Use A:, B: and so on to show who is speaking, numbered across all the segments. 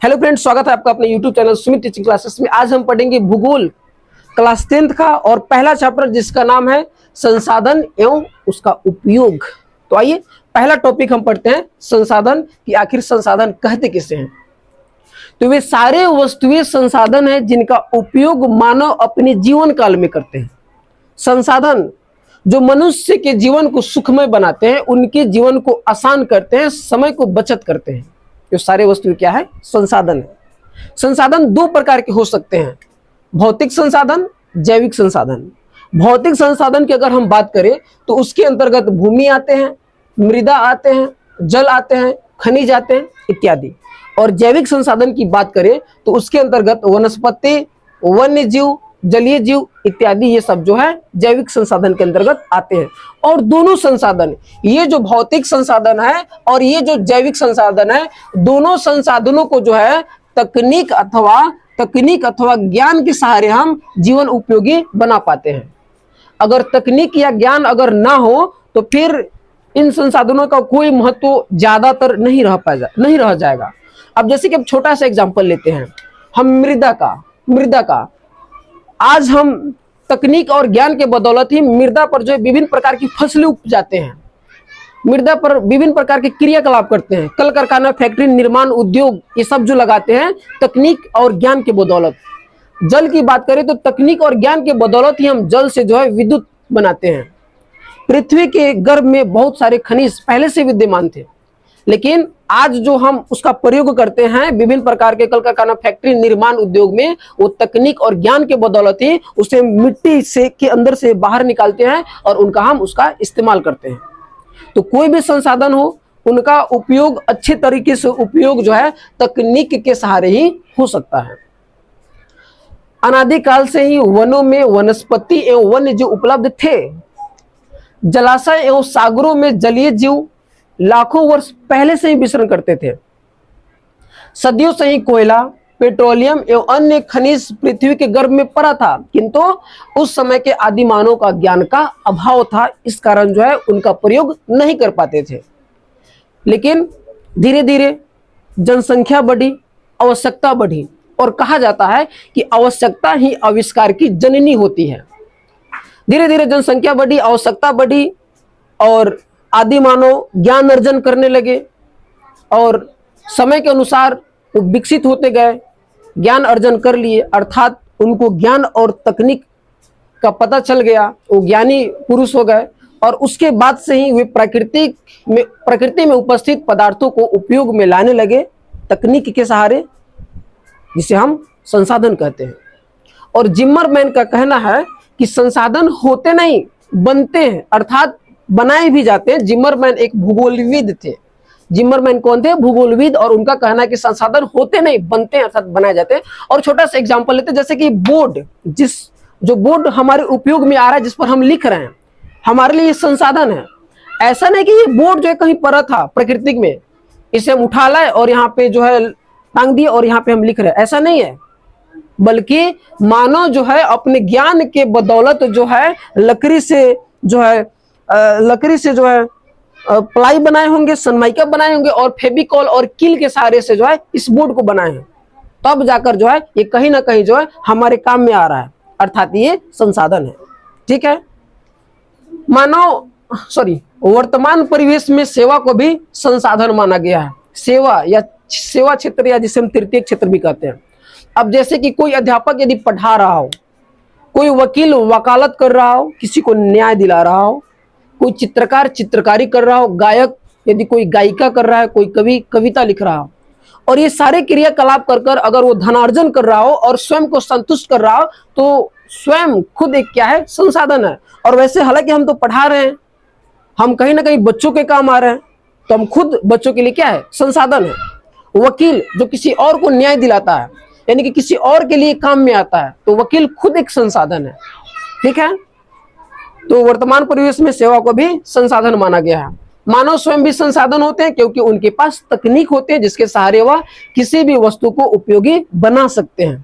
A: Hello friends, स्वागत है आपका अपने YouTube channel Sumit teaching classes में। आज हम पढ़ेंगे भूगोल क्लास 10th का और पहला चैप्टर जिसका नाम है संसाधन एवं उसका उपयोग। तो आइए पहला टॉपिक हम पढ़ते हैं, संसाधन कि आखिर संसाधन कहते किसे हैं। तो वे सारे वस्तुएं संसाधन हैं जिनका उपयोग मानव अपने जीवन काल में करते हैं। संसाधन जो मनुष्य के जीवन को सुखमय बनाते हैं, उनके जीवन को आसान करते हैं, समय को बचत करते हैं। जो सारे वस्तु क्या है? संसाधन है। संसाधन दो प्रकार के हो सकते हैं, भौतिक संसाधन, जैविक संसाधन। भौतिक संसाधन की अगर हम बात करें तो उसके अंतर्गत भूमि आते हैं, मृदा आते हैं, जल आते हैं, खनिज आते हैं इत्यादि। और जैविक संसाधन की बात करें तो उसके अंतर्गत वनस्पति, वन्य जीव, जलीय जीव इत्यादि, ये सब जो है जैविक संसाधन के अंतर्गत आते हैं। और दोनों संसाधन, ये जो भौतिक संसाधन है और ये जो जैविक संसाधन है, दोनों संसाधनों को जो है तकनीक अथवा ज्ञान के सहारे हम जीवन उपयोगी बना पाते हैं। अगर तकनीक या ज्ञान अगर ना हो तो फिर इन संसाधनों का कोई महत्व ज्यादातर नहीं रह जाएगा। अब जैसे कि अब छोटा सा एग्जांपल लेते हैं हम मृदा का। आज हम तकनीक और ज्ञान के बदौलत ही मृदा पर जो है विभिन्न प्रकार की फसलें उपजाते हैं, मृदा पर विभिन्न प्रकार के क्रियाकलाप करते हैं, कल कारखाना, फैक्ट्री, निर्माण उद्योग, ये सब जो लगाते हैं तकनीक और ज्ञान के बदौलत। जल की बात करें तो तकनीक और ज्ञान के बदौलत ही हम जल से जो है विद्युत बनाते हैं। पृथ्वी के गर्भ में बहुत सारे खनिज पहले से विद्यमान थे, लेकिन आज जो हम उसका प्रयोग करते हैं विभिन्न प्रकार के कल कारखाना, फैक्ट्री, निर्माण उद्योग में, वो तकनीक और ज्ञान के बदौलत ही उसे मिट्टी से के अंदर से बाहर निकालते हैं और उनका हम उसका इस्तेमाल करते हैं। तो कोई भी संसाधन हो, उनका उपयोग अच्छे तरीके से उपयोग जो है तकनीक के सहारे ही हो सकता है। अनादिकाल से ही वनों में वनस्पति एवं वन्य जीव उपलब्ध थे। जलाशय एवं सागरों में जलीय जीव लाखों वर्ष पहले से ही विचरण करते थे। सदियों से ही कोयला, पेट्रोलियम एवं अन्य खनिज पृथ्वी के गर्भ में पड़ा था, किंतु उस समय के आदि मानव का ज्ञान का अभाव था, इस कारण जो है उनका प्रयोग नहीं कर पाते थे। लेकिन धीरे धीरे जनसंख्या बढ़ी, आवश्यकता बढ़ी, और कहा जाता है कि आवश्यकता ही आविष्कार की जननी होती है। धीरे धीरे जनसंख्या बढ़ी, आवश्यकता बढ़ी और आदि मानव ज्ञान अर्जन करने लगे और समय के अनुसार वो विकसित होते गए, ज्ञान अर्जन कर लिए, अर्थात उनको ज्ञान और तकनीक का पता चल गया, वो ज्ञानी पुरुष हो गए। और उसके बाद से ही वे प्रकृति में उपस्थित पदार्थों को उपयोग में लाने लगे तकनीक के सहारे, जिसे हम संसाधन कहते हैं। और जिम्मरमैन का कहना है कि संसाधन होते नहीं, बनते हैं, अर्थात बनाए भी जाते हैं। जिम्मरमैन एक भूगोलविद थे। जिम्मरमैन कौन थे? भूगोलविद। और उनका कहना है कि संसाधन होते नहीं, बनते हैं, अर्थात बनाए जाते हैं। और छोटा सा एग्जांपल लेते हैं, जैसे कि बोर्ड, जो बोर्ड हमारे उपयोग में आ रहा है, जिस पर हम लिख रहे हैं, हमारे लिए संसाधन है। ऐसा नहीं कि ये बोर्ड जो है कहीं पड़ा था प्रकृति में, इसे हम उठा लाए और यहाँ पे जो है टांग दिए और यहाँ पे हम लिख रहे हैं, ऐसा नहीं है। बल्कि मानव जो है अपने ज्ञान के बदौलत जो है लकड़ी से जो है प्लाई बनाए होंगे, सनमाइका बनाए होंगे और फेविकॉल और कील के सहारे से जो है इस बोर्ड को बनाए हैं, तब जाकर जो है ये कहीं ना कहीं जो है हमारे काम में आ रहा है, अर्थात ये संसाधन है। ठीक है। वर्तमान परिवेश में सेवा को भी संसाधन माना गया है। सेवा क्षेत्र, या जिसे हम तृतीय क्षेत्र भी कहते हैं। अब जैसे कि कोई अध्यापक यदि पढ़ा रहा हो, कोई वकील वकालत कर रहा हो, किसी को न्याय दिला रहा हो, कोई चित्रकार चित्रकारी कर रहा हो, गायक यदि कोई गायिका कर रहा है, कोई कवि कविता लिख रहा हो, और ये सारे क्रियाकलाप कर अगर वो धनार्जन कर रहा हो और स्वयं को संतुष्ट कर रहा हो, तो स्वयं खुद एक क्या है? संसाधन है। और वैसे हालांकि हम तो पढ़ा रहे हैं, हम कहीं ना कहीं बच्चों के काम आ रहे हैं, तो हम खुद बच्चों के लिए क्या है? संसाधन है। वकील जो किसी और को न्याय दिलाता है, यानी कि किसी और के लिए काम में आता है, तो वकील खुद एक संसाधन है। ठीक है। तो वर्तमान परिवेश में सेवा को भी संसाधन माना गया है। मानव स्वयं भी संसाधन होते हैं, क्योंकि उनके पास तकनीक होते हैं जिसके सहारे वह किसी भी वस्तु को उपयोगी बना सकते हैं।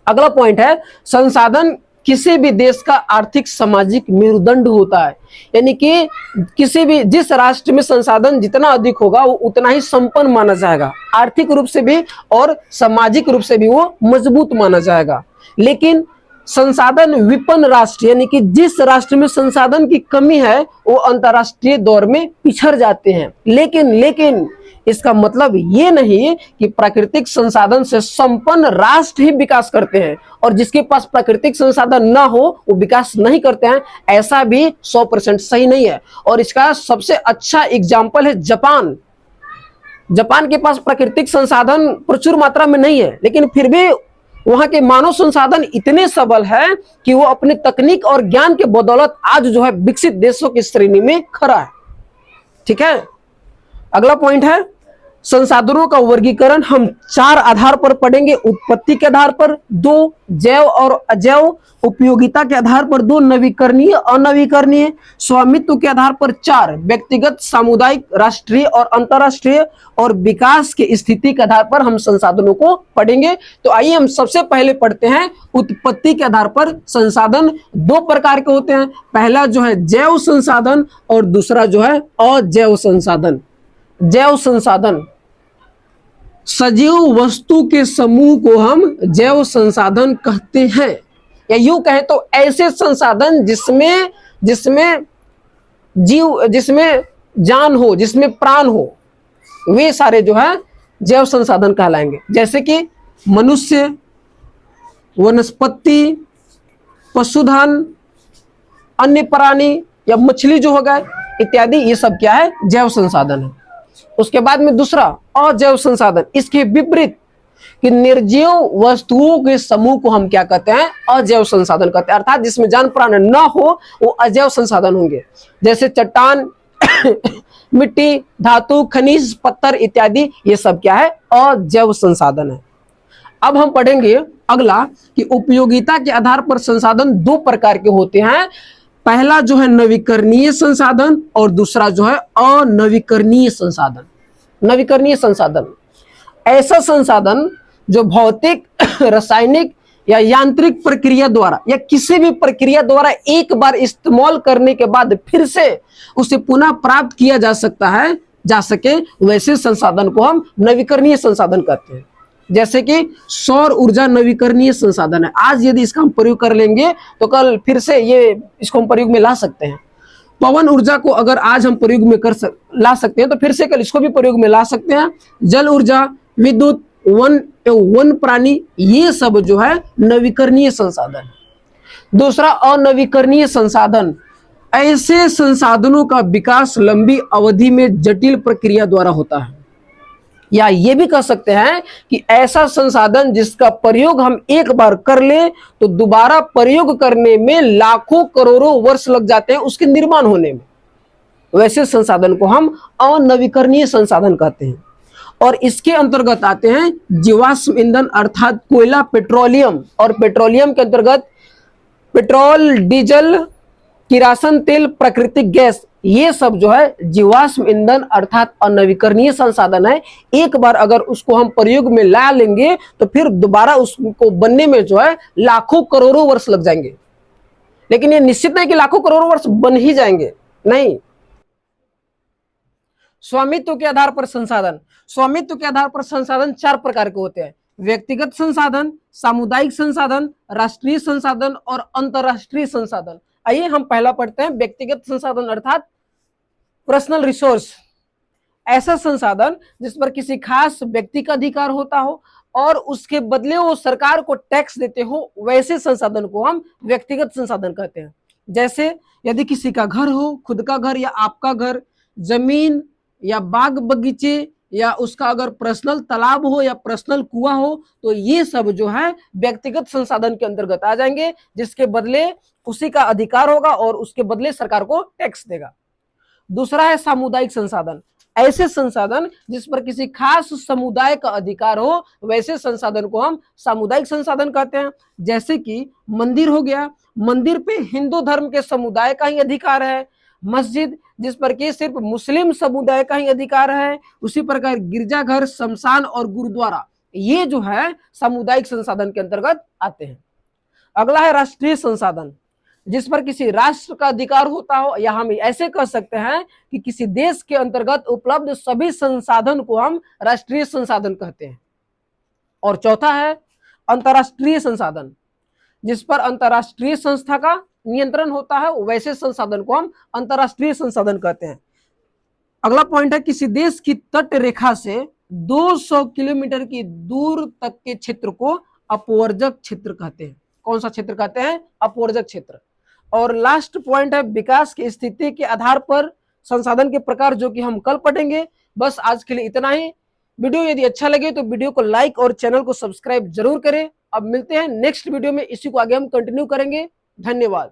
A: अगला पॉइंट है संसाधन किसी भी देश का आर्थिक सामाजिक मेरुदंड होता है। यानी कि किसी भी जिस राष्ट्र में संसाधन जितना अधिक होगा वो उतना ही संपन्न माना जाएगा, आर्थिक रूप से भी और सामाजिक रूप से भी वो मजबूत माना जाएगा। लेकिन संसाधन विपन्न राष्ट्र यानी कि जिस राष्ट्र में संसाधन की कमी है वो अंतरराष्ट्रीय दौर में पिछड़ जाते हैं। लेकिन इसका मतलब ये नहीं कि प्राकृतिक संसाधन से संपन्न राष्ट्र ही विकास करते हैं और जिसके पास प्राकृतिक संसाधन ना हो वो विकास नहीं करते हैं, ऐसा भी 100% सही नहीं है। और इसका सबसे अच्छा एग्जाम्पल है जापान। जापान के पास प्राकृतिक संसाधन प्रचुर मात्रा में नहीं है, लेकिन फिर भी वहां के मानव संसाधन इतने सबल है कि वो अपने तकनीक और ज्ञान के बदौलत आज जो है विकसित देशों की श्रेणी में खड़ा है। ठीक है, अगला पॉइंट है संसाधनों का वर्गीकरण। हम 4 आधार पर पढ़ेंगे। उत्पत्ति के आधार पर 2, जैव और अजैव, उपयोगिता के आधार पर 2, नवीकरणीय अनवीकरणीय, स्वामित्व के आधार पर 4, व्यक्तिगत सामुदायिक राष्ट्रीय और अंतरराष्ट्रीय, और विकास की स्थिति के आधार पर हम संसाधनों को पढ़ेंगे। तो आइए हम सबसे पहले पढ़ते हैं उत्पत्ति के आधार पर। संसाधन 2 प्रकार के होते हैं, पहला जो है जैव संसाधन और दूसरा जो है अजैव संसाधन। जैव संसाधन सजीव वस्तु के समूह को हम जैव संसाधन कहते हैं, या यूं कहें तो ऐसे संसाधन जिसमें जान हो, जिसमें प्राण हो, वे सारे जो है जैव संसाधन कहलाएंगे। जैसे कि मनुष्य, वनस्पति, पशुधन, अन्य प्राणी या मछली जो हो गए इत्यादि, ये सब क्या है? जैव संसाधन है। उसके बाद में दूसरा अजैव संसाधन, इसके विपरीत कि निर्जीव वस्तुओं के समूह को हम क्या कहते हैं? अजैव संसाधन कहते हैं। अर्थात जिसमें जान प्राण न हो वो अजैव संसाधन होंगे। जैसे चट्टान मिट्टी, धातु, खनिज, पत्थर इत्यादि, ये सब क्या है? अजैव संसाधन है। अब हम पढ़ेंगे अगला कि उपयोगिता के आधार पर संसाधन 2 प्रकार के होते हैं। पहला जो है नवीकरणीय संसाधन और दूसरा जो है अनवीकरणीय संसाधन। नवीकरणीय संसाधन ऐसा संसाधन जो भौतिक, रासायनिक या यांत्रिक प्रक्रिया द्वारा या किसी भी प्रक्रिया द्वारा एक बार इस्तेमाल करने के बाद फिर से उसे पुनः प्राप्त किया जा सके वैसे संसाधन को हम नवीकरणीय संसाधन कहते हैं। जैसे कि सौर ऊर्जा नवीकरणीय संसाधन है। आज यदि इसका हम प्रयोग कर लेंगे तो कल फिर से इसको हम प्रयोग में ला सकते हैं। पवन ऊर्जा को अगर आज हम प्रयोग में ला सकते हैं तो फिर से कल इसको भी प्रयोग में ला सकते हैं। जल ऊर्जा, विद्युत, वन प्राणी, ये सब जो है नवीकरणीय संसाधन। दूसरा अनवीकरणीय संसाधन, ऐसे संसाधनों का विकास लंबी अवधि में जटिल प्रक्रिया द्वारा होता है, या ये भी कह सकते हैं कि ऐसा संसाधन जिसका प्रयोग हम एक बार कर ले तो दोबारा प्रयोग करने में लाखों करोड़ों वर्ष लग जाते हैं उसके निर्माण होने में, वैसे संसाधन को हम अनवीकरणीय संसाधन कहते हैं। और इसके अंतर्गत आते हैं जीवाश्म ईंधन अर्थात कोयला, पेट्रोलियम, और पेट्रोलियम के अंतर्गत पेट्रोल, डीजल, किरासन तेल, प्राकृतिक गैस, ये सब जो है जीवाश्म ईंधन अर्थात अनवीकरणीय संसाधन है। एक बार अगर उसको हम प्रयोग में ला लेंगे तो फिर दोबारा उसको बनने में जो है लाखों करोड़ों वर्ष लग जाएंगे। लेकिन ये निश्चित नहीं कि लाखों करोड़ों वर्ष बन ही जाएंगे, नहीं। स्वामित्व के आधार पर संसाधन, स्वामित्व के आधार पर संसाधन 4 प्रकार के होते हैं। व्यक्तिगत संसाधन, सामुदायिक संसाधन, राष्ट्रीय संसाधन और अंतरराष्ट्रीय संसाधन। आइए हम पहला पढ़ते हैं व्यक्तिगत संसाधन अर्थात पर्सनल रिसोर्स। ऐसा संसाधन जिस पर किसी खास व्यक्ति का अधिकार होता हो और उसके बदले वो सरकार को टैक्स देते हो, वैसे संसाधन को हम व्यक्तिगत संसाधन कहते हैं। जैसे यदि किसी का घर हो, खुद का घर या आपका घर, जमीन या बाग बगीचे, या उसका अगर पर्सनल तालाब हो या पर्सनल कुआं हो, तो ये सब जो है व्यक्तिगत संसाधन के अंतर्गत आ जाएंगे, जिसके बदले उसी का अधिकार होगा और उसके बदले सरकार को टैक्स देगा। दूसरा है सामुदायिक संसाधन, ऐसे संसाधन जिस पर किसी खास समुदाय का अधिकार हो, वैसे संसाधन को हम सामुदायिक संसाधन कहते हैं। जैसे कि मंदिर हो गया, मंदिर पे हिंदू धर्म के समुदाय का ही अधिकार है। मस्जिद जिस पर कि सिर्फ मुस्लिम समुदाय का ही अधिकार है। उसी प्रकार गिरजाघर, शमशान और गुरुद्वारा, ये जो है सामुदायिक संसाधन के अंतर्गत आते हैं। अगला है राष्ट्रीय संसाधन, जिस पर किसी राष्ट्र का अधिकार होता हो, या हम ऐसे कह सकते हैं कि किसी देश के अंतर्गत उपलब्ध सभी संसाधन को हम राष्ट्रीय संसाधन कहते हैं। और चौथा है अंतरराष्ट्रीय संसाधन, जिस पर अंतरराष्ट्रीय संस्था का नियंत्रण होता है, वैसे संसाधन को हम अंतरराष्ट्रीय संसाधन कहते हैं। अगला पॉइंट है किसी देश की तट रेखा से 200 किलोमीटर की दूर तक के क्षेत्र को अपवर्जक क्षेत्र कहते हैं। कौन सा क्षेत्र कहते हैं? अपवर्जक क्षेत्र। और लास्ट पॉइंट है विकास की स्थिति के आधार पर संसाधन के प्रकार, जो कि हम कल पढ़ेंगे। बस आज के लिए इतना ही। वीडियो यदि अच्छा लगे तो वीडियो को लाइक और चैनल को सब्सक्राइब जरूर करें। अब मिलते हैं नेक्स्ट वीडियो में, इसी को आगे हम कंटिन्यू करेंगे। धन्यवाद।